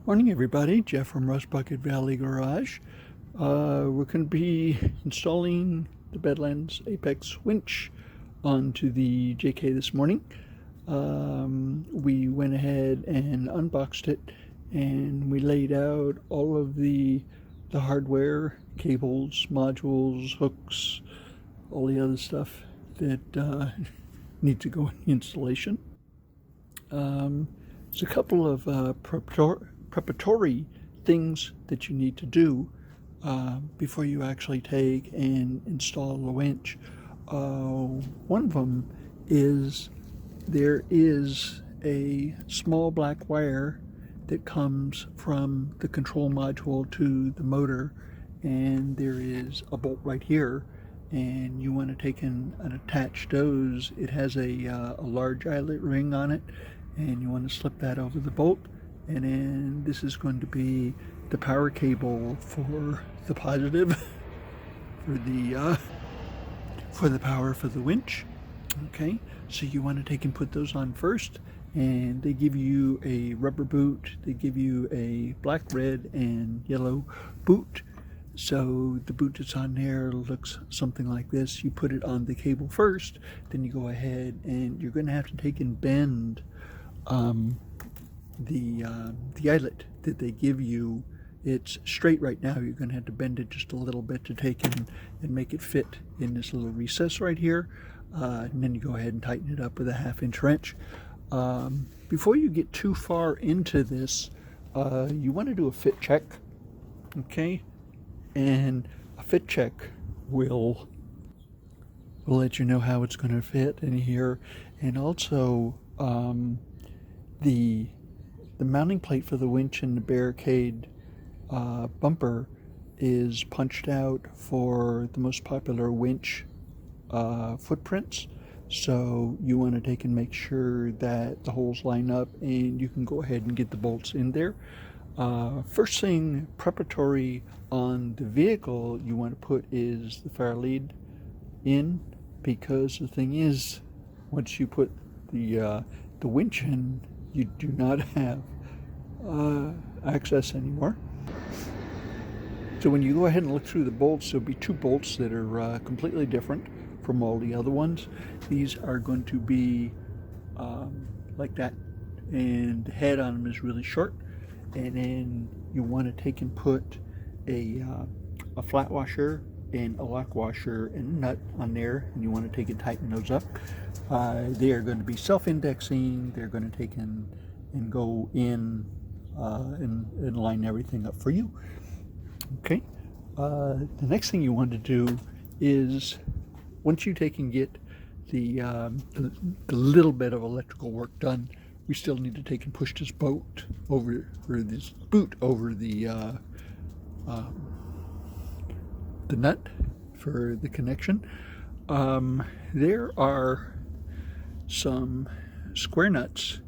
Morning everybody, Jeff from Rust Bucket Valley Garage. We're going to be installing the Badlands Apex winch onto the JK this morning. We went ahead and unboxed it and we laid out all of the hardware, cables, modules, hooks, all the other stuff that needs to go in the installation. There's a couple of preparatory things that you need to do before you actually take and install the winch. One of them is there is a small black wire that comes from the control module to the motor, and there is a bolt right here, and you want to take and attach those. It has a large eyelet ring on it, and you want to slip that over the bolt. And then this is going to be the power cable for the positive for the power for the winch. Okay, so you want to take and put those on first, and they give you a rubber boot. They give you a black, red, and yellow boot. So the boot that's on there looks something like this. You put it on the cable first, then you go ahead and you're going to have to take and bend the eyelet that they give you. It's straight right now. You're going to have to bend it just a little bit to take and make it fit in this little recess right here, and then you go ahead and tighten it up with a 1/2-inch wrench. Before you get too far into this, you want to do a fit check, okay? And a fit check will let you know how it's going to fit in here. And also the mounting plate for the winch and the barricade bumper is punched out for the most popular winch footprints. So you want to take and make sure that the holes line up, and you can go ahead and get the bolts in there. First thing preparatory on the vehicle you want to put is the fire lead in, because the thing is, once you put the winch in, you do not have access anymore. So when you go ahead and look through the bolts, there'll be 2 bolts that are completely different from all the other ones. These are going to be like that, and the head on them is really short. And then you want to take and put a flat washer and a lock washer and a nut on there, and you want to take and tighten those up. They are going to be self-indexing. They're going to take and go in and line everything up for you. Okay. The next thing you want to do is, once you take and get the little bit of electrical work done, we still need to take and push this boot over the nut for the connection. There are some square nuts,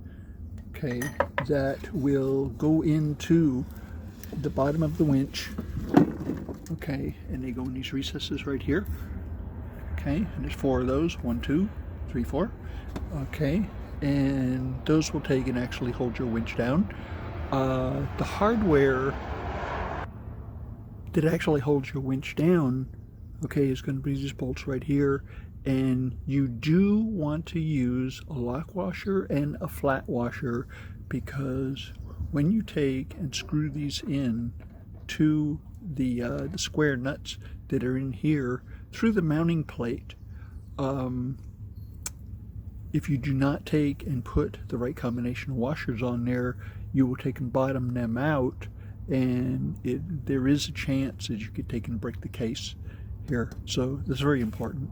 okay, that will go into the bottom of the winch, okay, and they go in these recesses right here, okay, and there's 4 of those, 1, 2, 3, 4, okay, and those will take and actually hold your winch down. The hardware that actually holds your winch down, okay, is going to be these bolts right here, and you do want to use a lock washer and a flat washer, because when you take and screw these in to the square nuts that are in here through the mounting plate, if you do not take and put the right combination of washers on there, you will take and bottom them out, and there is a chance that you could take and break the case here. So this is very important.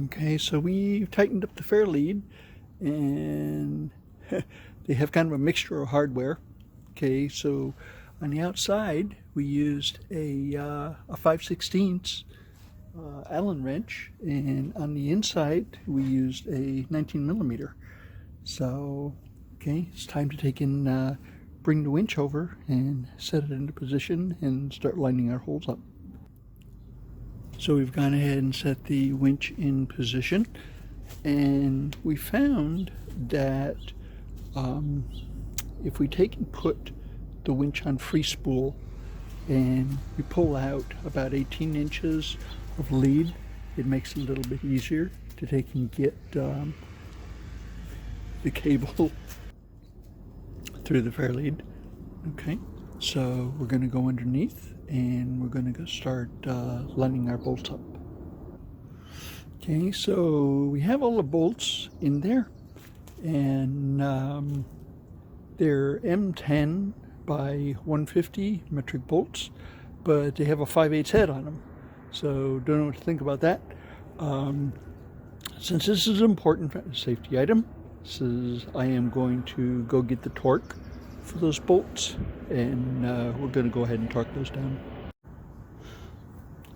Okay, so we've tightened up the fair lead, and they have kind of a mixture of hardware. Okay, so on the outside we used a 5/16 Allen wrench, and on the inside we used a 19mm. So okay, it's time to take and bring the winch over and set it into position and start lining our holes up. So we've gone ahead and set the winch in position, And we found that if we take and put the winch on free spool and we pull out about 18 inches of lead, it makes it a little bit easier to take and get the cable through the fair lead. Okay, so we're going to go underneath and we're going to go start lining our bolts up. Okay, so we have all the bolts in there, and they're M10 by 150 metric bolts, but they have a 5/8 head on them, so don't know what to think about that. Since this is an important safety item, I am going to go get the torque for those bolts, and we're going to go ahead and torque those down.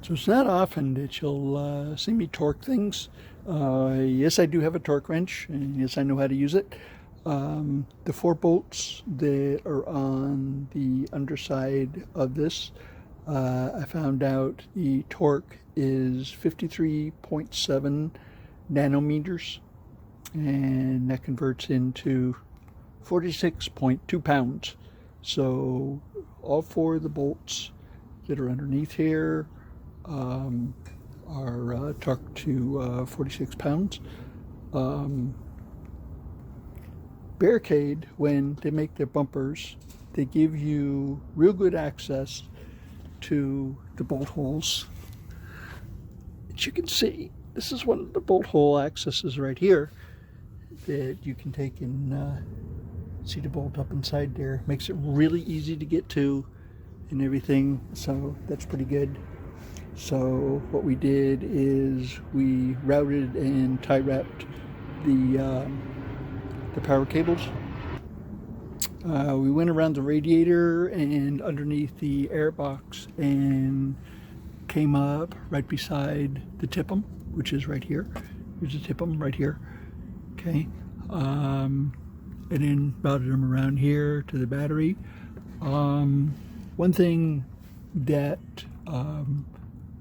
So it's not often that you'll see me torque things. Yes, I do have a torque wrench, and yes, I know how to use it. The 4 bolts that are on the underside of this, I found out the torque is 53.7 nanometers, and that converts into 46.2 pounds. So all 4 of the bolts that are underneath here are torqued to 46 pounds. Barricade, when they make their bumpers, they give you real good access to the bolt holes. As you can see, this is one of the bolt hole accesses right here that you can take and see the bolt up inside there. Makes it really easy to get to and everything, so that's pretty good. So what we did is we routed and tie wrapped the power cables. We went around the radiator and underneath the air box and came up right beside the TIP'em, which is right here. Here's the TIP'em right here. Okay, and then routed them around here to the battery. One thing that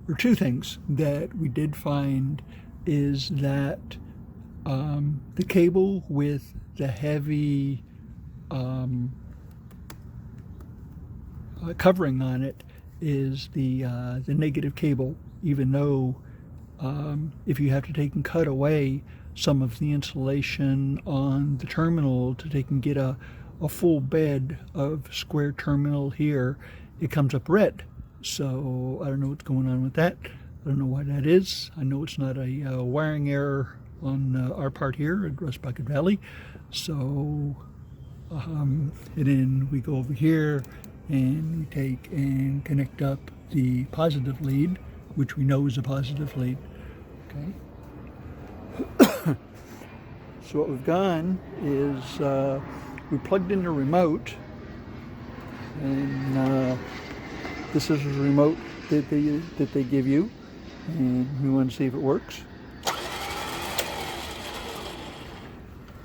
or 2 things that we did find is that the cable with the heavy covering on it is the negative cable, even though if you have to take and cut away some of the insulation on the terminal to take and get a full bed of square terminal here, it comes up red. So I don't know what's going on with that. I don't know why that is. I know it's not a wiring error on our part here at Rust Bucket Valley. So and then we go over here and we take and connect up the positive lead, which we know is a positive lead. Okay. So what we've done is we plugged in the remote, and this is a remote that they give you, and we want to see if it works.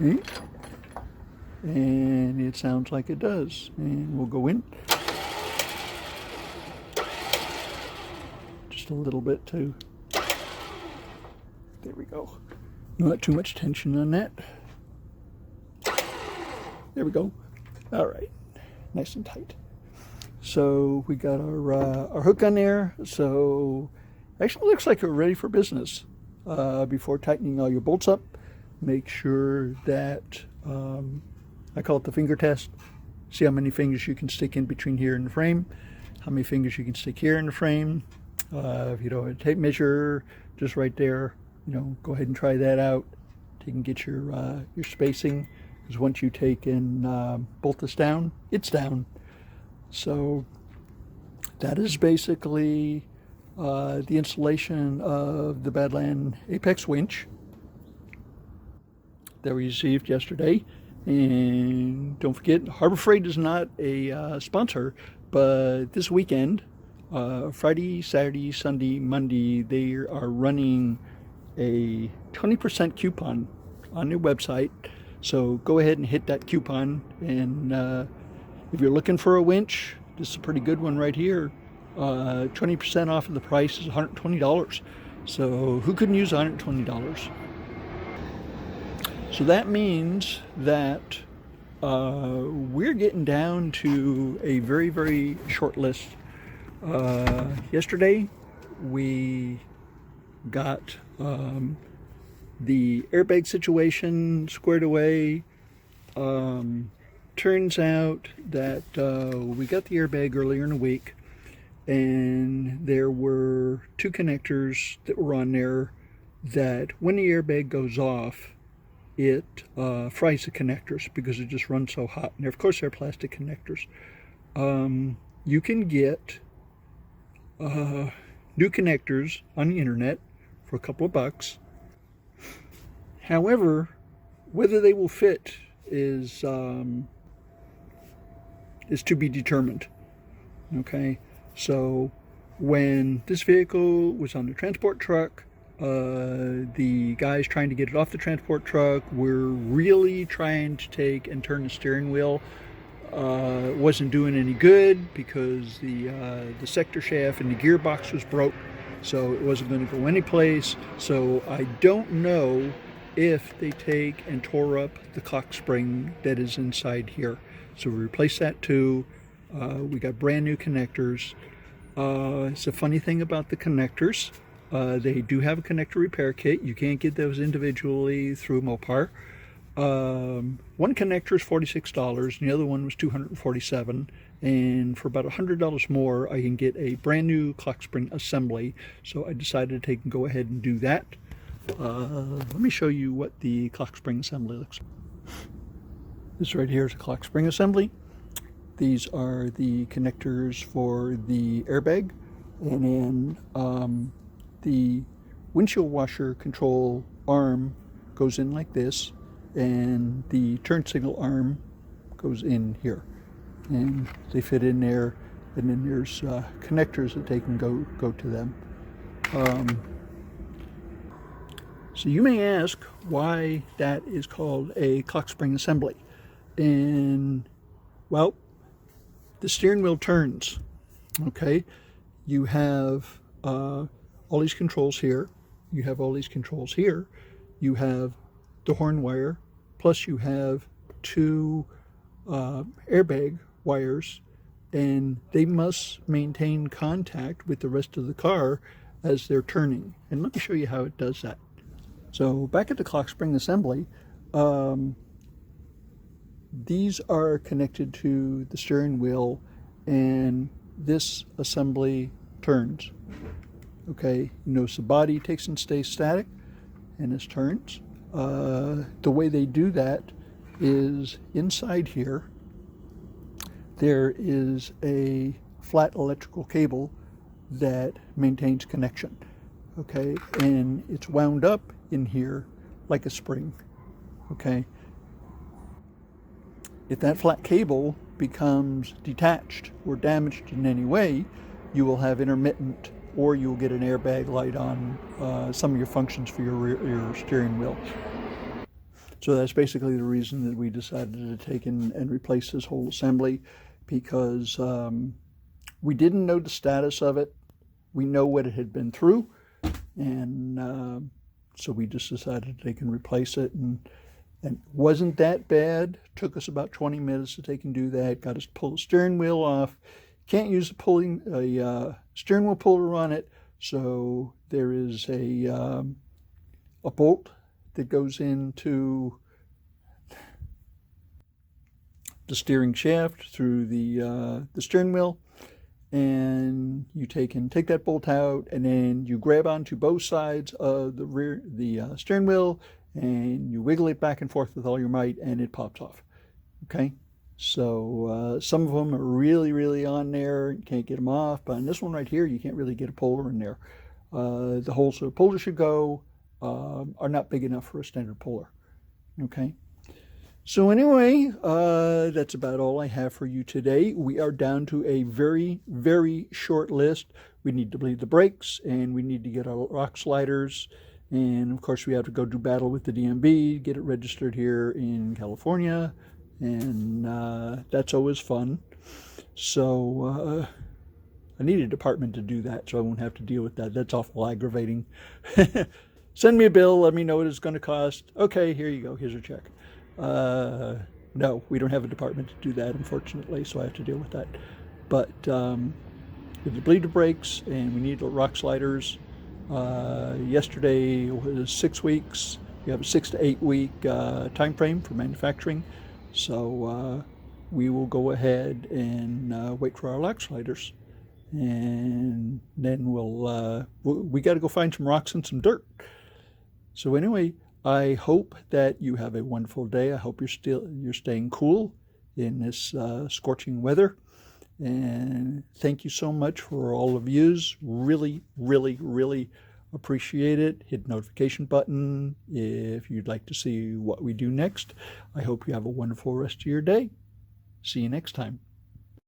Okay. And it sounds like it does, and we'll go in just a little bit too. There we go. Not too much tension on that. There we go. All right, nice and tight. So we got our hook on there. So actually looks like we're ready for business. Before tightening all your bolts up, make sure that I call it the finger test. See how many fingers you can stick in between here and the frame, how many fingers you can stick here in the frame. If you don't have a tape measure, just right there, go ahead and try that out. You can get your spacing, because once you take and bolt this down, it's down. So that is basically the installation of the Badland Apex winch that we received yesterday. And don't forget, Harbor Freight is not a sponsor, but this weekend, Friday, Saturday, Sunday, Monday, they are running a 20% coupon on their website. So go ahead and hit that coupon, and if you're looking for a winch, this is a pretty good one right here. 20% off of the price is $120. So who couldn't use $120? So that means that we're getting down to a very, very short list. Yesterday, we got the airbag situation squared away. Turns out that we got the airbag earlier in the week, and there were two connectors that were on there that when the airbag goes off, it fries the connectors because it just runs so hot. And of course, they're plastic connectors. You can get new connectors on the internet for a couple of bucks. However, whether they will fit is to be determined. Okay, so when this vehicle was on the transport truck, the guys trying to get it off the transport truck were really trying to take and turn the steering wheel. It wasn't doing any good because the sector shaft and the gearbox was broke, so it wasn't going to go anyplace. So I don't know if they take and tore up the clock spring that is inside here. So we replaced that too. We got brand new connectors. It's a funny thing about the connectors. They do have a connector repair kit. You can't get those individually through Mopar. One connector is $46, and the other one was $247. And for about $100 more, I can get a brand new clock spring assembly. So I decided to go ahead and do that. Let me show you what the clock spring assembly looks like. This right here is a clock spring assembly. These are the connectors for the airbag, and then the windshield washer control arm goes in like this, and the turn signal arm goes in here, and they fit in there. And then there's connectors that they can go to them. So you may ask why that is called a clock spring assembly. And well, the steering wheel turns. Okay, you have all these controls here. You have all these controls here. You have the horn wire, plus you have two airbag wires, and they must maintain contact with the rest of the car as they're turning. And let me show you how it does that. So back at the clock spring assembly, these are connected to the steering wheel, and this assembly turns. Okay, you notice the body takes and stays static, and this turns. The way they do that is inside here, there is a flat electrical cable that maintains connection. Okay, and it's wound up in here like a spring. Okay, if that flat cable becomes detached or damaged in any way, you will have intermittent, or you'll get an airbag light on some of your functions for your steering wheel. So that's basically the reason that we decided to take and replace this whole assembly, because we didn't know the status of it. We know what it had been through, and so we just decided to take and replace it, and it wasn't that bad. Took us about 20 minutes to take and do that. Got us to pull the steering wheel off. Can't use a steering wheel puller on it, so there is a bolt that goes into the steering shaft through the steering wheel, and you take that bolt out, and then you grab onto both sides of the steering wheel, and you wiggle it back and forth with all your might, and it pops off. Okay, so some of them are really, really on there. You can't get them off, but on this one right here, you can't really get a puller in there. The holes where the puller should go are not big enough for a standard puller. Okay, so anyway, that's about all I have for you today. We are down to a very, very short list. We need to bleed the brakes, and we need to get our rock sliders, and of course we have to go do battle with the DMV, get it registered here in California, and that's always fun. So I need a department to do that, so I won't have to deal with that. That's awful aggravating. Send me a bill. Let me know what it's going to cost. Okay, here you go. Here's your check. No, we don't have a department to do that, unfortunately, so I have to deal with that. But if the bleeder breaks and we need rock sliders, yesterday was 6 weeks. We have a 6 to 8 week time frame for manufacturing. So we will go ahead and wait for our rock sliders. And then we got to go find some rocks and some dirt. So anyway, I hope that you have a wonderful day. I hope you're staying cool in this scorching weather. And thank you so much for all of yous. Really, really, really appreciate it. Hit the notification button if you'd like to see what we do next. I hope you have a wonderful rest of your day. See you next time.